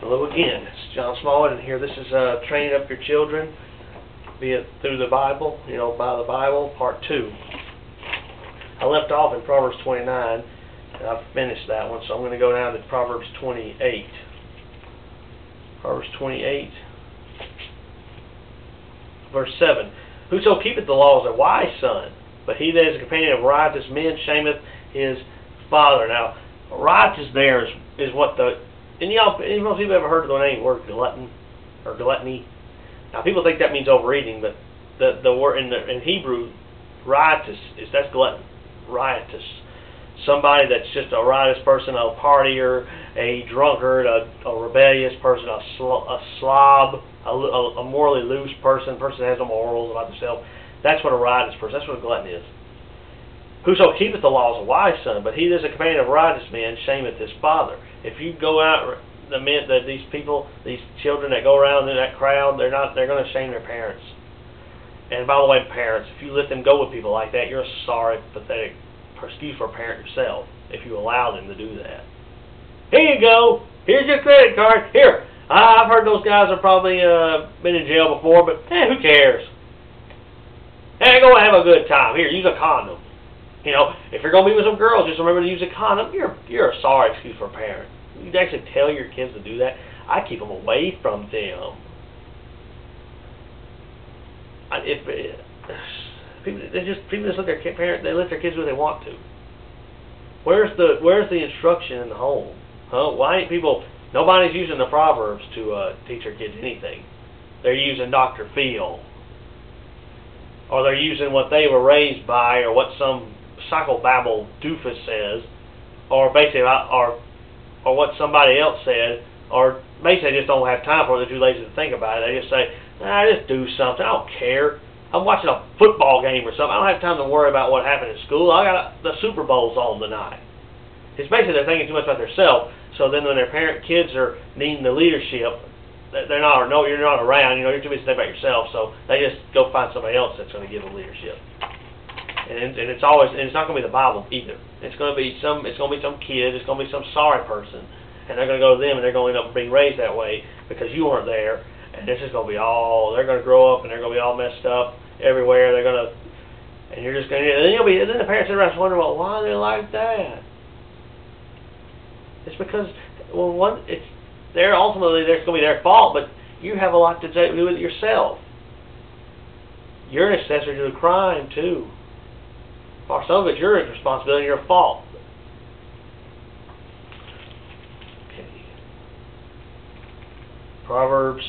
Hello again, it's John Smallwood, and here this is Training Up Your Children, be it through the Bible, by the Bible, part 2. I left off in Proverbs 29, and I've finished that one, so I'm going to go down to Proverbs 28. Proverbs 28, verse 7. Whoso keepeth the law is a wise son, but he that is a companion of righteous men shameth his father. Now, righteous there is what the... most people ever heard of the word glutton or gluttony? Now people think that means overeating, but the word in Hebrew, riotous that's glutton, riotous. Somebody that's just a riotous person, a partier, a drunkard, a rebellious person, a slob, a morally loose person that has no morals about themselves. That's what a riotous person. That's what a glutton is. Whoso keepeth the law is a wise son, but he that is a companion of righteous men shameth his father. If you go out, these people, these children that go around in that crowd, they're going to shame their parents. And by the way, parents, if you let them go with people like that, you're a sorry, pathetic excuse for a parent yourself if you allow them to do that. Here you go. Here's your credit card. Here. I've heard those guys have probably been in jail before, but who cares? Hey, go have a good time. Here, use a condom. If you're going to be with some girls, just remember to use a condom. You're a sorry excuse for a parent. You'd actually tell your kids to do that. I keep them away from them. People just let their parents, they let their kids do what they want to. Where's the instruction in the home? Why ain't people? Nobody's using the Proverbs to teach their kids anything. They're using Dr. Phil, or they're using what they were raised by, or what some psychobabble doofus says, or basically, or what somebody else said, or basically they just don't have time for it. They're too lazy to think about it. They just say, just do something. I don't care. I'm watching a football game or something. I don't have time to worry about what happened in school. I got the Super Bowl's on tonight. It's basically they're thinking too much about themselves. So then when their kids are needing the leadership, you're not around. You're too busy to think about yourself. So they just go find somebody else that's going to give them leadership. And it's not going to be the Bible either. It's going to be some kid. It's going to be some sorry person, and they're going to go to them, and they're going to end up being raised that way because you weren't there. And this is going to be they're going to grow up, and they're going to be all messed up everywhere. And you're just going to, and then the parents sit around wondering, well, why are they like that? It's because, ultimately there's going to be their fault, but you have a lot to do with it yourself. You're an accessory to the crime too. For some of it's your responsibility, your fault. Okay. Proverbs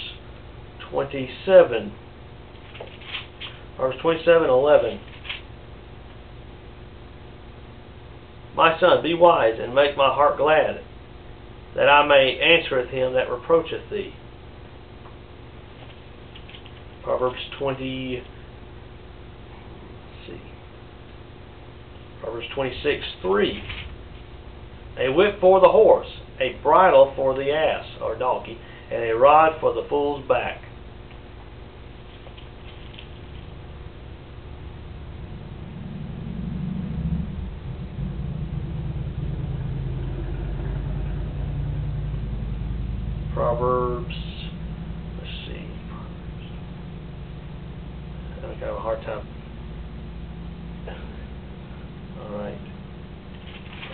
27. Proverbs 27:11. My son, be wise and make my heart glad, that I may answereth him that reproacheth thee. Proverbs 26:3. A whip for the horse, a bridle for the ass or donkey, and a rod for the fool's back. Proverbs, let's see, I think I have a hard time. Alright.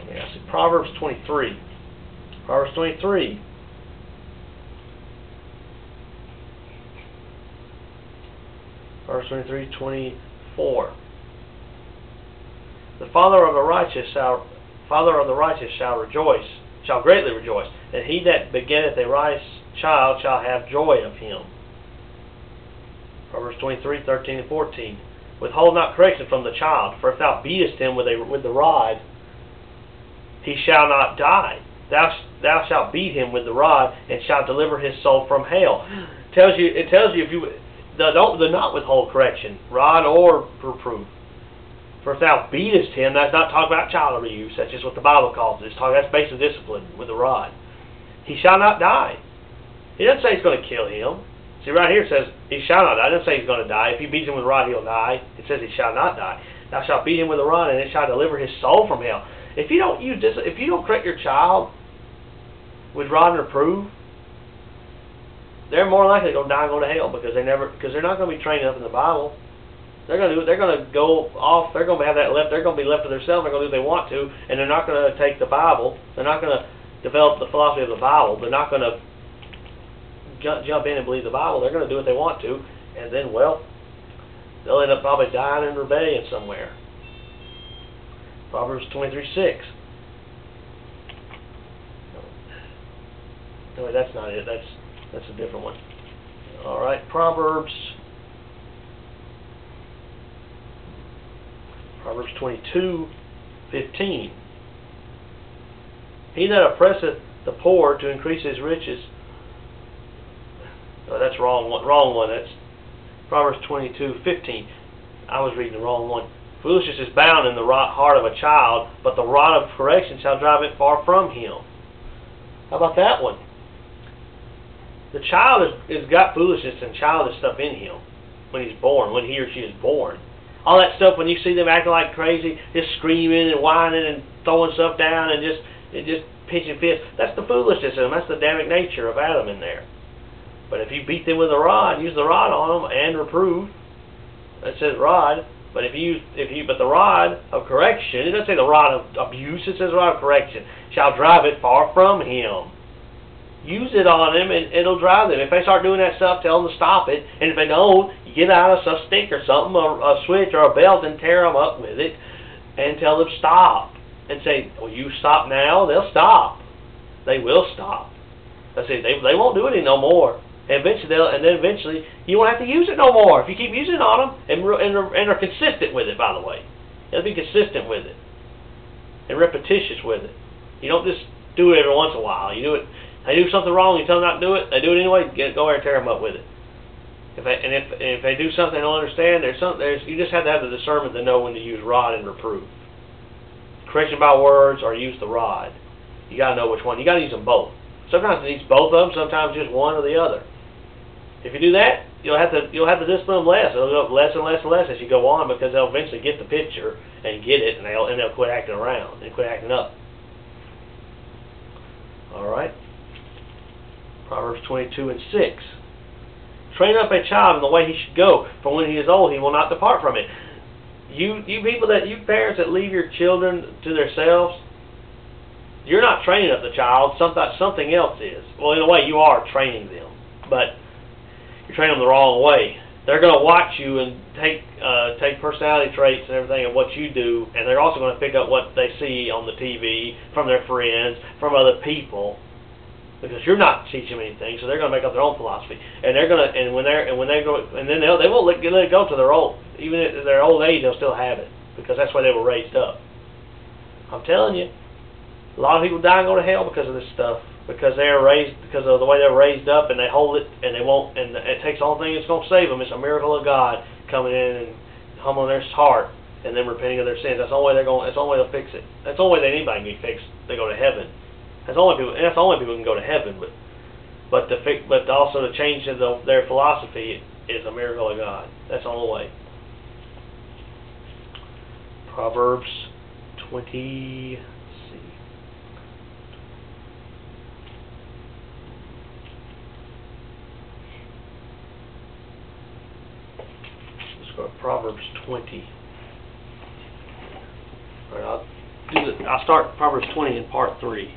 Okay, I see Proverbs 23. Proverbs 23. Proverbs 23:24. The father of the righteous shall greatly rejoice, and he that begetteth a righteous child shall have joy of him. Proverbs 23:13-14. Withhold not correction from the child, for if thou beatest him with the rod, he shall not die. Thou shalt beat him with the rod, and shalt deliver his soul from hell. It tells you if you do not withhold correction, rod or reproof. For if thou beatest him, that's not talking about child abuse. That's just what the Bible calls it. That's basic discipline with the rod. He shall not die. He doesn't say he's going to kill him. See, right here it says, he shall not die. It doesn't say he's going to die. If you beat him with a rod, he'll die. It says he shall not die. Thou shalt beat him with a rod, and it shall deliver his soul from hell. If you don't correct your child with rod and reproof, they're more likely to go die and go to hell because they're not going to be trained up in the Bible. They're going to go off. They're going to have that left. They're going to be left to themselves. They're going to do what they want to, and they're not going to take the Bible. They're not going to develop the philosophy of the Bible. They're not going to jump in and believe the Bible. They're going to do what they want to, and then, well, they'll end up probably dying in rebellion somewhere. Proverbs 23:6. No, wait, that's not it. That's a different one. All right, Proverbs 22:15. He that oppresseth the poor to increase his riches. Oh, that's wrong one. That's Proverbs 22:15. I was reading the wrong one. Foolishness is bound in the heart of a child, but the rod of correction shall drive it far from him. How about that one? The child has got foolishness and childish stuff in him when he's born, when he or she is born. All that stuff, when you see them acting like crazy, just screaming and whining and throwing stuff down and just pitching fists, that's the foolishness in them. That's the Adamic nature of Adam in there. But if you beat them with a rod, use the rod on them and reprove, that says rod. But but the rod of correction, it doesn't say the rod of abuse, it says rod of correction, shall drive it far from him. Use it on them and it'll drive them. If they start doing that stuff, tell them to stop it. And if they don't, you get out a stick or something, a switch or a belt, and tear them up with it and tell them stop. And say, well, you stop now, they'll stop. They will stop. I say they won't do it no more. And eventually you won't have to use it no more if you keep using it on them and are consistent with it. By the way, you have to be consistent with it and repetitious with it. You don't just do it every once in a while. You do it. They do something wrong, you tell them not to do it. They do it anyway. Go there and tear them up with it. If they do something they don't understand, you just have to have the discernment to know when to use rod and reprove. Correction by words or use the rod. You got to know which one. You got to use them both. Sometimes it needs both of them. Sometimes just one or the other. If you do that, you'll have to discipline them less. It'll go less and less and less as you go on because they'll eventually get the picture and get it, and they'll quit acting around and quit acting up. All right. Proverbs 22:6. Train up a child in the way he should go, for when he is old, he will not depart from it. You parents that leave your children to themselves, you're not training up the child. Something else is. Well, in a way, you are training them, but you're training them the wrong way. They're going to watch you and take personality traits and everything of what you do, and they're also going to pick up what they see on the TV from their friends, from other people, because you're not teaching them anything. So they're going to make up their own philosophy, and they won't let it go to their old, even at their old age, they'll still have it because that's why they were raised up. I'm telling you, a lot of people die and go to hell because of this stuff. Because because of the way they're raised up, and they hold it, and they won't, and it takes the only thing that's going to save them. It's a miracle of God coming in and humbling their heart, and then repenting of their sins. That's the only way That's the only way they'll fix it. That's the only way that anybody can be fixed. They go to heaven. That's the only people who can go to heaven. But also to change their philosophy is a miracle of God. That's the only way. Proverbs 20. Proverbs 20. All right, I'll start Proverbs 20 in part 3.